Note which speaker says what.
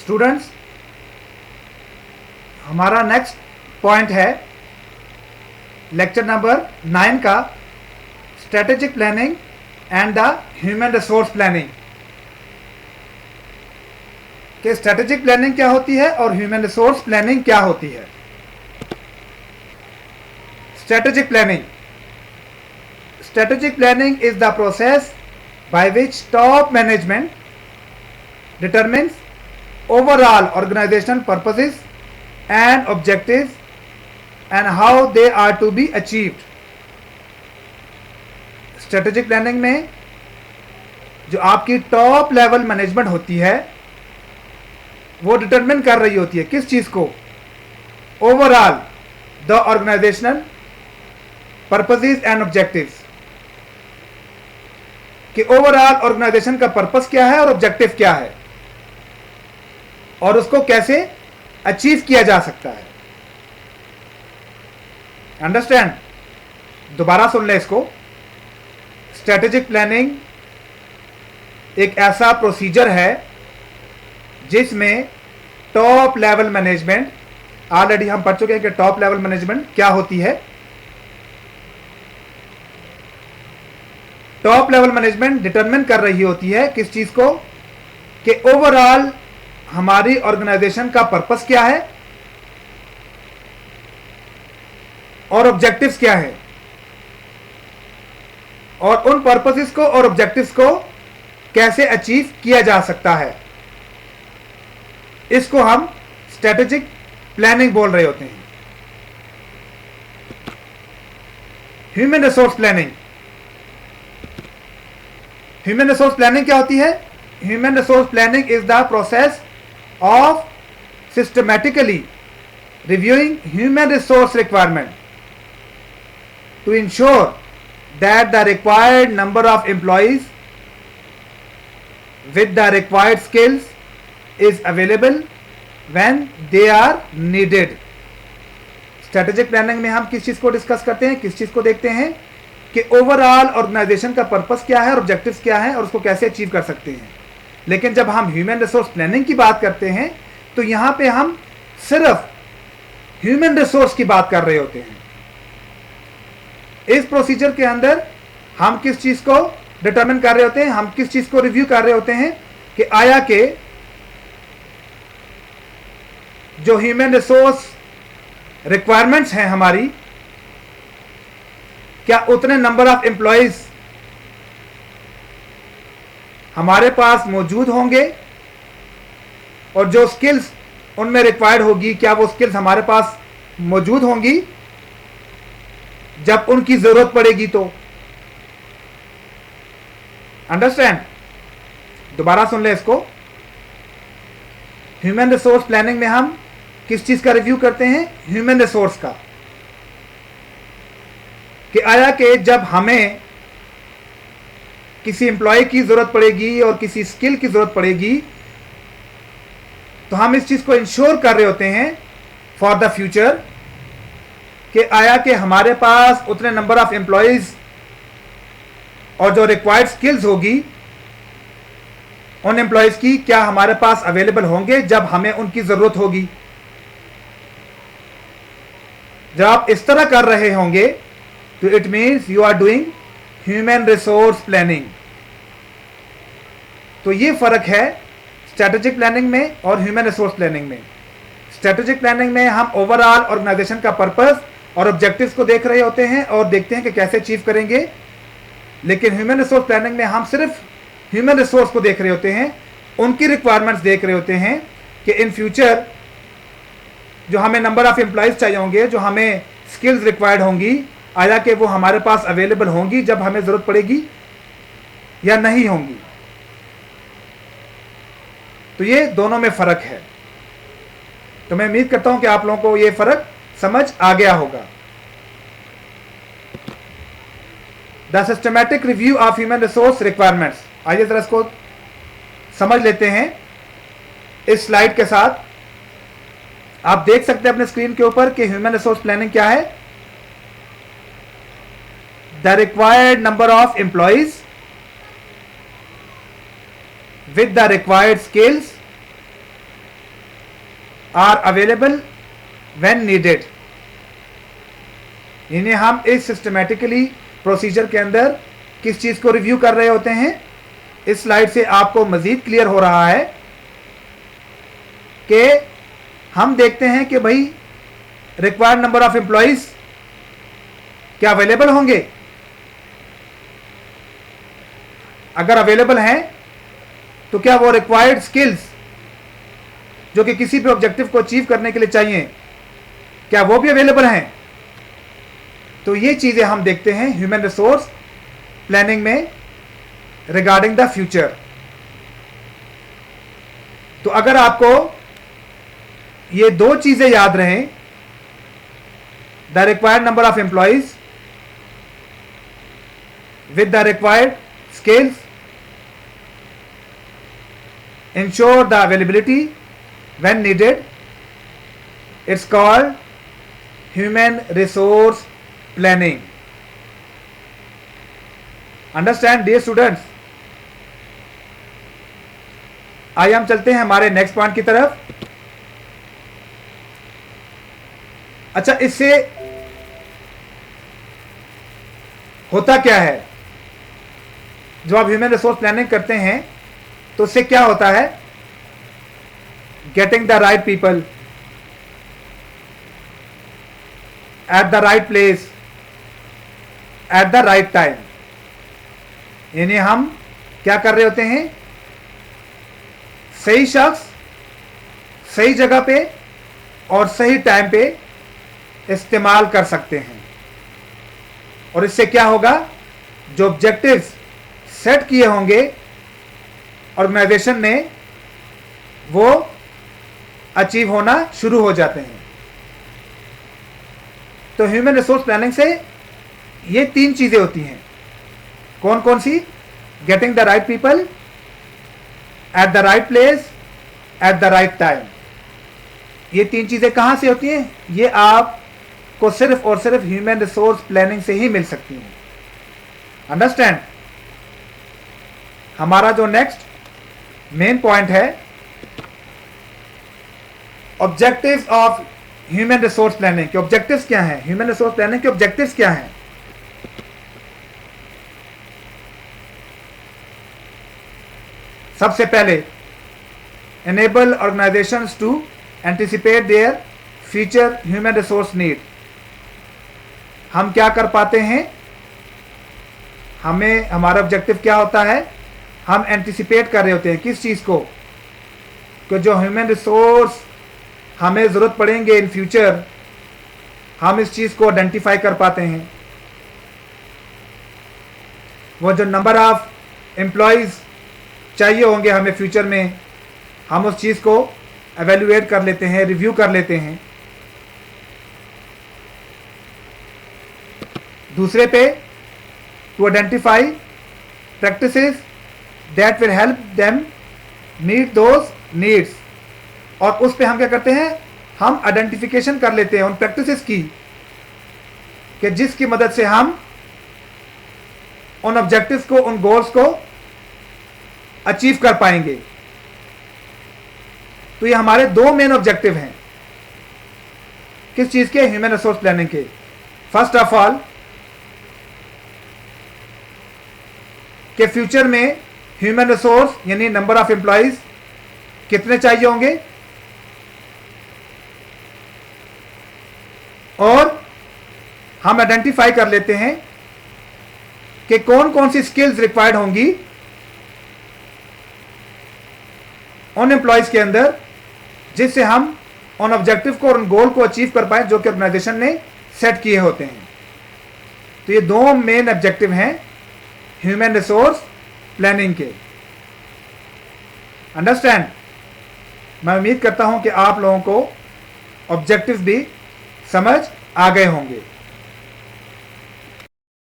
Speaker 1: Students, हमारा next point है lecture number 9 का strategic planning and the human resource planning. कि स्ट्रेटेजिक प्लानिंग क्या होती है और ह्यूमन रिसोर्स प्लानिंग क्या होती है। Strategic planning is the process by which top management determines overall organizational purposes and objectives and how they are to be achieved। Strategic planning में जो आपकी टॉप लेवल मैनेजमेंट होती है वो डिटरमिन कर रही होती है किस चीज को, overall the organisational purposes and objectives, कि ओवरऑल ऑर्गेनाइजेशन का पर्पस क्या है और ऑब्जेक्टिव क्या है और उसको कैसे अचीव किया जा सकता है। अंडरस्टैंड, दोबारा सुन ले इसको। स्ट्रेटेजिक प्लानिंग एक ऐसा प्रोसीजर है जिसमें टॉप लेवल मैनेजमेंट, ऑलरेडी हम पढ़ चुके हैं कि टॉप लेवल मैनेजमेंट क्या होती है। टॉप लेवल मैनेजमेंट डिटरमिन कर रही होती है किस चीज को, कि ओवरऑल हमारी ऑर्गेनाइजेशन का पर्पस क्या है और ऑब्जेक्टिव्स क्या है, और उन पर्पसेस को और ऑब्जेक्टिव्स को कैसे अचीव किया जा सकता है। इसको हम स्ट्रेटेजिक प्लानिंग बोल रहे होते हैं। Human resource planning, human resource planning क्या होती है? Human resource planning is the process of systematically reviewing human resource requirement to ensure that the required number of employees with the required skills is available when they are needed। Strategic planning में हम किस चीज को discuss करते हैं, किस चीज को देखते हैं कि ओवरऑल ऑर्गेनाइजेशन का पर्पस क्या है और ऑब्जेक्टिव्स क्या है और उसको कैसे अचीव कर सकते हैं। लेकिन जब हम ह्यूमन रिसोर्स प्लानिंग की बात करते हैं तो यहां पे हम सिर्फ ह्यूमन रिसोर्स की बात कर रहे होते हैं। इस प्रोसीजर के अंदर हम किस चीज को डिटरमिन कर रहे होते हैं, हम किस चीज को रिव्यू कर रहे होते हैं कि आया के जो ह्यूमन रिसोर्स रिक्वायरमेंट्स हैं हमारी, क्या उतने नंबर ऑफ एम्प्लॉयज हमारे पास मौजूद होंगे और जो स्किल्स उनमें रिक्वायर्ड होगी क्या वो स्किल्स हमारे पास मौजूद होंगी जब उनकी जरूरत पड़ेगी तो। अंडरस्टैंड, दोबारा सुन ले इसको। ह्यूमन रिसोर्स प्लानिंग में हम किस चीज का रिव्यू करते हैं? ह्यूमन रिसोर्स का, कि आया कि जब हमें किसी एम्प्लॉय की जरूरत पड़ेगी और किसी स्किल की जरूरत पड़ेगी तो हम इस चीज को इंश्योर कर रहे होते हैं फॉर द फ्यूचर कि आया कि हमारे पास उतने नंबर ऑफ एम्प्लॉयज और जो रिक्वायर्ड स्किल्स होगी उन एम्प्लॉयज की क्या हमारे पास अवेलेबल होंगे जब हमें उनकी जरूरत होगी। जब आप इस तरह कर रहे होंगे तो it means you are doing human resource planning. तो ये फर्क है स्ट्रेटेजिक प्लानिंग में और ह्यूमन रिसोर्स प्लानिंग में। स्ट्रेटेजिक प्लानिंग में हम ओवरऑल ऑर्गेनाइजेशन का पर्पस और ऑब्जेक्टिव्स को देख रहे होते हैं और देखते हैं कि कैसे अचीव करेंगे। लेकिन ह्यूमन रिसोर्स प्लानिंग में हम सिर्फ ह्यूमन रिसोर्स को देख रहे होते हैं, उनकी रिक्वायरमेंट्स देख रहे होते हैं कि इन फ्यूचर जो हमें नंबर ऑफ एम्प्लॉयज चाहिए होंगे, जो हमें स्किल्स रिक्वायर्ड होंगी, आया कि वो हमारे पास अवेलेबल होंगी जब हमें जरूरत पड़ेगी या नहीं होंगी। तो ये दोनों में फर्क है। तो मैं उम्मीद करता हूं कि आप लोगों को ये फर्क समझ आ गया होगा। The systematic review of human resource requirements, आइए जरा इसको समझ लेते हैं इस स्लाइड के साथ। आप देख सकते हैं अपने स्क्रीन के ऊपर कि ह्यूमन रिसोर्स प्लानिंग क्या है। The required number of employees with the required skills are available when needed. यानी हम इस सिस्टमेटिकली प्रोसीजर के अंदर किस चीज़ को रिव्यू कर रहे होते हैं। इस स्लाइड से आपको मज़ीद क्लियर हो रहा है कि हम देखते हैं कि भाई रिक्वायर्ड नंबर ऑफ एम्प्लॉइज क्या अवेलेबल होंगे। अगर अवेलेबल हैं तो क्या वो रिक्वायर्ड स्किल्स जो कि किसी भी ऑब्जेक्टिव को अचीव करने के लिए चाहिए, क्या वो भी अवेलेबल हैं। तो ये चीज़ें हम देखते हैं ह्यूमन रिसोर्स प्लानिंग में रिगार्डिंग द फ्यूचर। तो अगर आपको ये दो चीज़ें याद रहें, the required number of employees with the required skills, ensure the availability when needed, it's called human resource planning. Understand dear students? आइए हम चलते हैं हमारे नेक्स्ट पॉइंट की तरफ। अच्छा, इससे होता क्या है जब आप ह्यूमन रिसोर्स प्लानिंग करते हैं, तो उससे क्या होता है, getting the right people at the right place at the right time. यानी हम क्या कर रहे होते हैं, सही शख्स सही जगह पे और सही टाइम पे इस्तेमाल कर सकते हैं। और इससे क्या होगा, जो ऑब्जेक्टिव्स सेट किए होंगे ऑर्गेनाइजेशन ने, वो अचीव होना शुरू हो जाते हैं। तो ह्यूमन रिसोर्स प्लानिंग से ये तीन चीजें होती हैं। कौन कौन सी, getting the right people at the right place at the right time. ये तीन चीजें कहां से होती हैं, ये आपको सिर्फ और सिर्फ ह्यूमन रिसोर्स प्लानिंग से ही मिल सकती हैं। अंडरस्टैंड? हमारा जो नेक्स्ट मेन पॉइंट है, objectives of human resource planning के ऑब्जेक्टिव्स क्या हैं, ह्यूमन रिसोर्स प्लानिंग के ऑब्जेक्टिव्स क्या हैं। सबसे पहले, enable organizations to anticipate their future human resource need। हम क्या कर पाते हैं, हमें हमारा ऑब्जेक्टिव क्या होता है, हम एंटिसिपेट कर रहे होते हैं किस चीज़ को, कि जो ह्यूमन रिसोर्स हमें ज़रूरत पड़ेंगे इन फ्यूचर, हम इस चीज़ को आइडेंटिफाई कर पाते हैं। वो जो नंबर ऑफ एम्प्लॉयज़ चाहिए होंगे हमें फ्यूचर में, हम उस चीज़ को एवेल्युएट कर लेते हैं, रिव्यू कर लेते हैं। दूसरे पे, to identify practices that will help them meet those needs. और उस पे हम क्या करते हैं, हम आइडेंटिफिकेशन कर लेते हैं उन प्रैक्टिसेस की, कि जिसकी मदद से हम उन ऑब्जेक्टिव्स को, उन गोल्स को अचीव कर पाएंगे। तो ये हमारे दो मेन ऑब्जेक्टिव हैं किस चीज के, ह्यूमन रिसोर्स प्लानिंग के। फर्स्ट ऑफ ऑल, के फ्यूचर में ह्यूमन रिसोर्स यानी नंबर ऑफ एम्प्लॉयज कितने चाहिए होंगे, और हम आइडेंटिफाई कर लेते हैं कि कौन कौन सी स्किल्स रिक्वायर्ड होंगी उन एम्प्लॉयज के अंदर, जिससे हम उन ऑब्जेक्टिव को और उन गोल को अचीव कर पाए जो कि ऑर्गेनाइजेशन ने सेट किए होते हैं। तो ये दो मेन ऑब्जेक्टिव हैं ह्यूमन रिसोर्स प्लानिंग के। अंडरस्टैंड? मैं उम्मीद करता हूं कि आप लोगों को ऑब्जेक्टिव्स भी समझ आ गए होंगे।